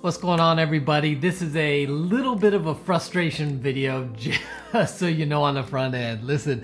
What's going on, everybody? This is a little bit of a frustration video, just so you know on the front end. Listen,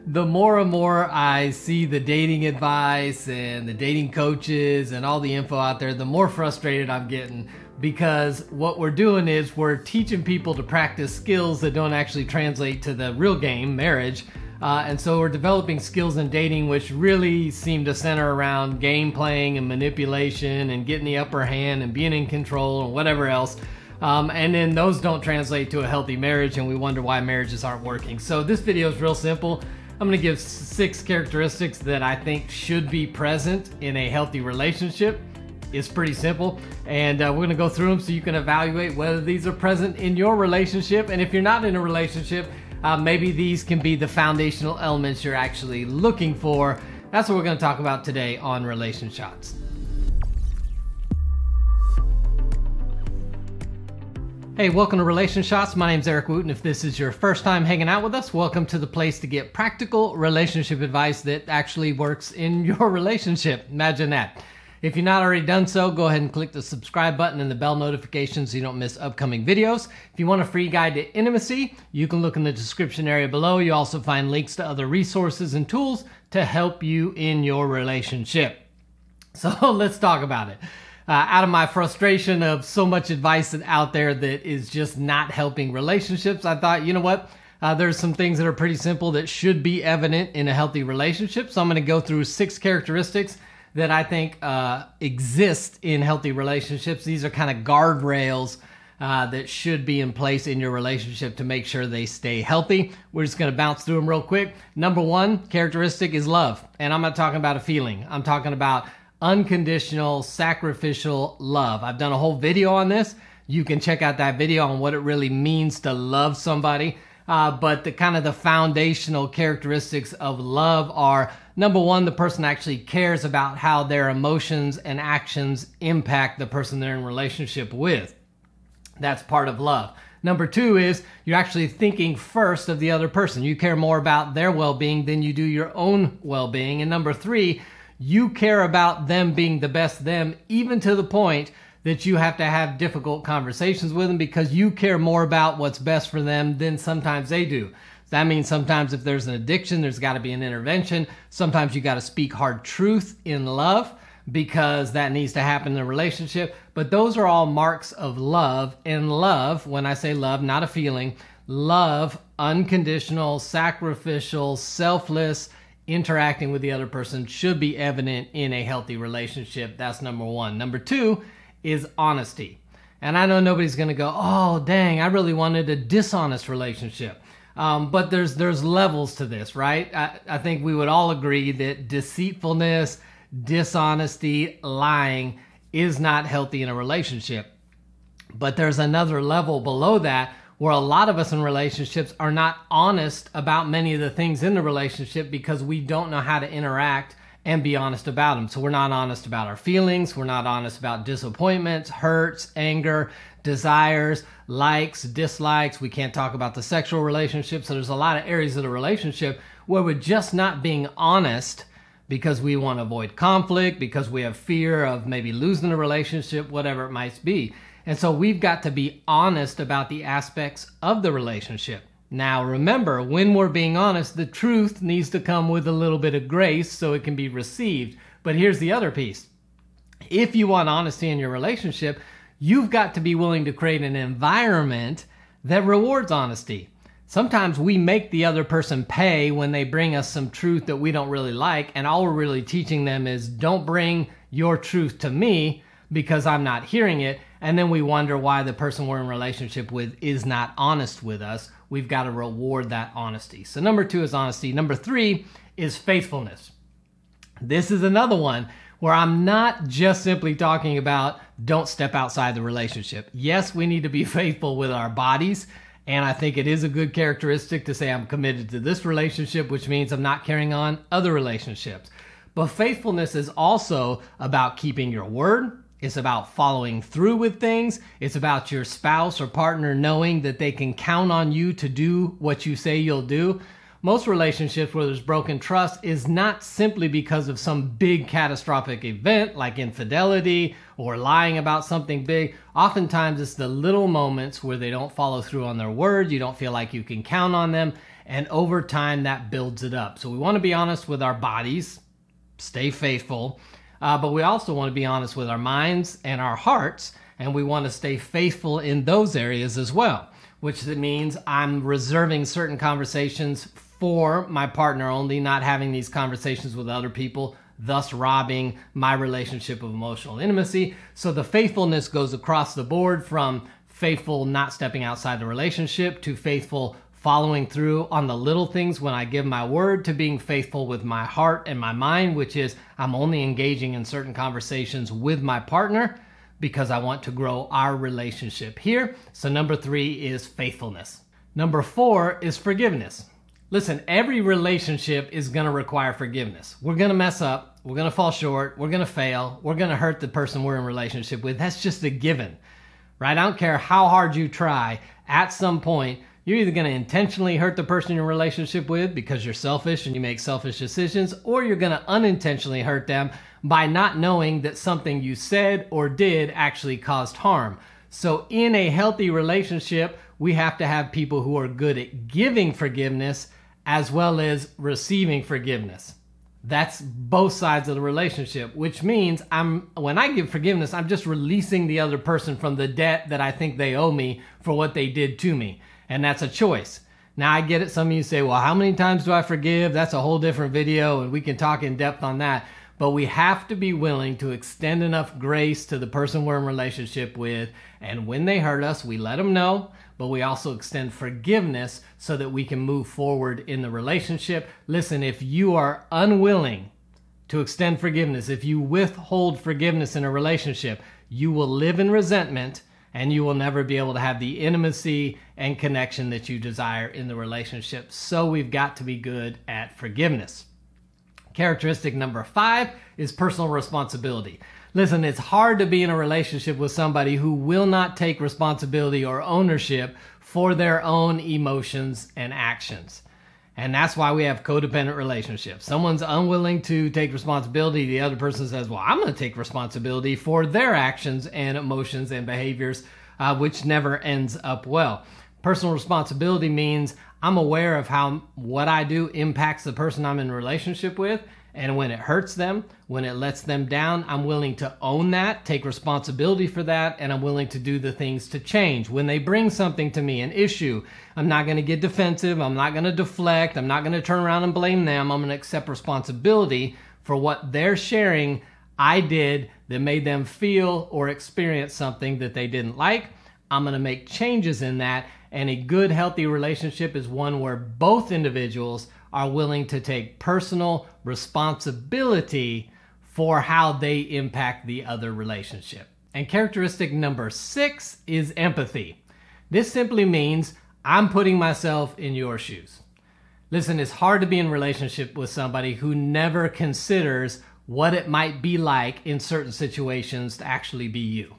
the more and more I see the dating advice and the dating coaches and all the info out there, the more frustrated I'm getting, because what we're doing is we're teaching people to practice skills that don't actually translate to the real game, marriage. And so we're developing skills in dating which really seem to center around game playing and manipulation and getting the upper hand and being in control and whatever else. And then those don't translate to a healthy marriage, and we wonder why marriages aren't working. So this video is real simple. I'm going to give 6 characteristics that I think should be present in a healthy relationship. It's pretty simple, and we're going to go through them so you can evaluate whether these are present in your relationship. And if you're not in a relationship, maybe these can be the foundational elements you're actually looking for. That's what we're going to talk about today on Relation Shots. Hey, welcome to Relation Shots. My name's Eric Wooten. If this is your first time hanging out with us, welcome to the place to get practical relationship advice that actually works in your relationship. Imagine that. If you've not already done so, go ahead and click the subscribe button and the bell notification so you don't miss upcoming videos. If you want a free guide to intimacy, you can look in the description area below. You also find links to other resources and tools to help you in your relationship. So let's talk about it. Out of my frustration of so much advice out there that is just not helping relationships, I thought, you know what? There's some things that are pretty simple that should be evident in a healthy relationship. So I'm going to go through 6 characteristics that I think exist in healthy relationships. These are kind of guardrails that should be in place in your relationship to make sure they stay healthy. We're just going to bounce through them real quick. Number 1 characteristic is love. And I'm not talking about a feeling. I'm talking about unconditional, sacrificial love. I've done a whole video on this. You can check out that video on what it really means to love somebody. But the kind of the foundational characteristics of love are, number 1, the person actually cares about how their emotions and actions impact the person they're in relationship with. That's part of love. Number 2 is you're actually thinking first of the other person. You care more about their well-being than you do your own well-being. And number 3, you care about them being the best them, even to the point that you have to have difficult conversations with them because you care more about what's best for them than sometimes they do. That means sometimes if there's an addiction, there's got to be an intervention. Sometimes you got to speak hard truth in love because that needs to happen in a relationship. But those are all marks of love. And love, when I say love, not a feeling, love, unconditional, sacrificial, selfless, interacting with the other person should be evident in a healthy relationship. That's number 1. Number 2 is honesty. And I know nobody's going to go, oh, dang, I really wanted a dishonest relationship. But there's levels to this, right? I think we would all agree that deceitfulness, dishonesty, lying is not healthy in a relationship. But there's another level below that where a lot of us in relationships are not honest about many of the things in the relationship because we don't know how to interact and be honest about them. So we're not honest about our feelings. We're not honest about disappointments, hurts, anger, desires, likes, dislikes. We can't talk about the sexual relationship. So there's a lot of areas of the relationship where we're just not being honest because we want to avoid conflict, because we have fear of maybe losing a relationship, whatever it might be. And so we've got to be honest about the aspects of the relationship. Now, remember, when we're being honest, the truth needs to come with a little bit of grace so it can be received. But here's the other piece. If you want honesty in your relationship, you've got to be willing to create an environment that rewards honesty. Sometimes we make the other person pay when they bring us some truth that we don't really like, and all we're really teaching them is don't bring your truth to me because I'm not hearing it, and then we wonder why the person we're in a relationship with is not honest with us. We've got to reward that honesty. So number 2 is honesty. Number 3 is faithfulness. This is another one where I'm not just simply talking about don't step outside the relationship. Yes, we need to be faithful with our bodies, and I think it is a good characteristic to say I'm committed to this relationship, which means I'm not carrying on other relationships. But faithfulness is also about keeping your word. It's about following through with things. It's about your spouse or partner knowing that they can count on you to do what you say you'll do. Most relationships where there's broken trust is not simply because of some big catastrophic event like infidelity or lying about something big. Oftentimes it's the little moments where they don't follow through on their word. You don't feel like you can count on them. And over time that builds it up. So we want to be honest with our bodies, stay faithful. But we also want to be honest with our minds and our hearts. And we want to stay faithful in those areas as well, which means I'm reserving certain conversations for my partner only, not having these conversations with other people, thus robbing my relationship of emotional intimacy. So the faithfulness goes across the board from faithful not stepping outside the relationship to faithful following through on the little things when I give my word to being faithful with my heart and my mind, which is I'm only engaging in certain conversations with my partner because I want to grow our relationship here. So number 3 is faithfulness. Number 4 is forgiveness. Listen, every relationship is going to require forgiveness. We're going to mess up. We're going to fall short. We're going to fail. We're going to hurt the person we're in relationship with. That's just a given, right? I don't care how hard you try. At some point, you're either going to intentionally hurt the person you're in a relationship with because you're selfish and you make selfish decisions, or you're going to unintentionally hurt them by not knowing that something you said or did actually caused harm. So in a healthy relationship, we have to have people who are good at giving forgiveness as well as receiving forgiveness. That's both sides of the relationship, which means when I give forgiveness, I'm just releasing the other person from the debt that I think they owe me for what they did to me. And that's a choice. Now I get it. Some of you say, well, how many times do I forgive? That's a whole different video and we can talk in depth on that. But we have to be willing to extend enough grace to the person we're in relationship with. And when they hurt us, we let them know, but we also extend forgiveness so that we can move forward in the relationship. Listen, if you are unwilling to extend forgiveness, if you withhold forgiveness in a relationship, you will live in resentment and you will never be able to have the intimacy and connection that you desire in the relationship. So we've got to be good at forgiveness. Characteristic number 5 is personal responsibility. Listen, it's hard to be in a relationship with somebody who will not take responsibility or ownership for their own emotions and actions. And that's why we have codependent relationships. Someone's unwilling to take responsibility. The other person says, well, I'm going to take responsibility for their actions and emotions and behaviors, which never ends up well. Personal responsibility means I'm aware of how what I do impacts the person I'm in a relationship with. And when it hurts them, when it lets them down, I'm willing to own that, take responsibility for that, and I'm willing to do the things to change. When they bring something to me, an issue, I'm not going to get defensive. I'm not going to deflect. I'm not going to turn around and blame them. I'm going to accept responsibility for what they're sharing I did that made them feel or experience something that they didn't like. I'm going to make changes in that. And a good, healthy relationship is one where both individuals are willing to take personal responsibility for how they impact the other relationship. And characteristic number 6 is empathy. This simply means I'm putting myself in your shoes. Listen, it's hard to be in a relationship with somebody who never considers what it might be like in certain situations to actually be you.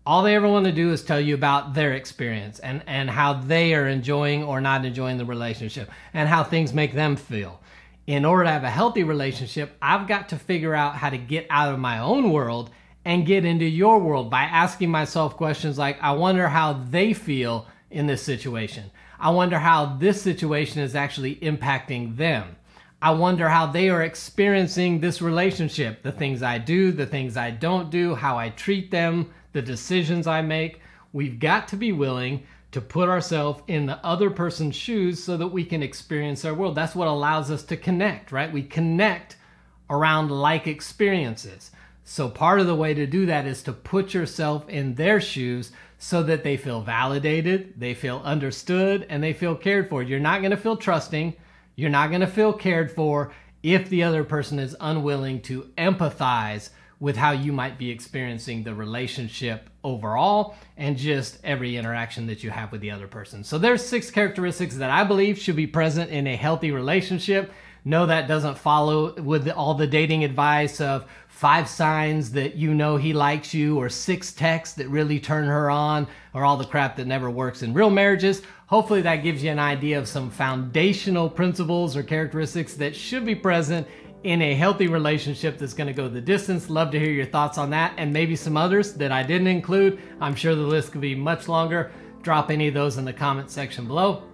All they ever want to do is tell you about their experience and how they are enjoying or not enjoying the relationship and how things make them feel. In order to have a healthy relationship, I've got to figure out how to get out of my own world and get into your world by asking myself questions like, I wonder how they feel in this situation. I wonder how this situation is actually impacting them. I wonder how they are experiencing this relationship, the things I do, the things I don't do, how I treat them, the decisions I make. We've got to be willing to put ourselves in the other person's shoes so that we can experience our world. That's what allows us to connect, right? We connect around like experiences. So part of the way to do that is to put yourself in their shoes so that they feel validated, they feel understood, and they feel cared for. You're not going to feel trusting. You're not going to feel cared for if the other person is unwilling to empathize with how you might be experiencing the relationship overall and just every interaction that you have with the other person. So there's 6 characteristics that I believe should be present in a healthy relationship. No, that doesn't follow with all the dating advice of 5 signs that you know he likes you, or 6 texts that really turn her on, or all the crap that never works in real marriages. Hopefully that gives you an idea of some foundational principles or characteristics that should be present in a healthy relationship that's going to go the distance. Love to hear your thoughts on that, and maybe some others that I didn't include. I'm sure the list could be much longer. Drop any of those in the comment section below.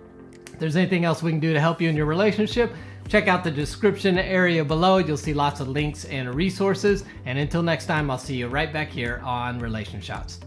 If there's anything else we can do to help you in your relationship, check out the description area below. You'll see lots of links and resources. And until next time, I'll see you right back here on Relation Shots.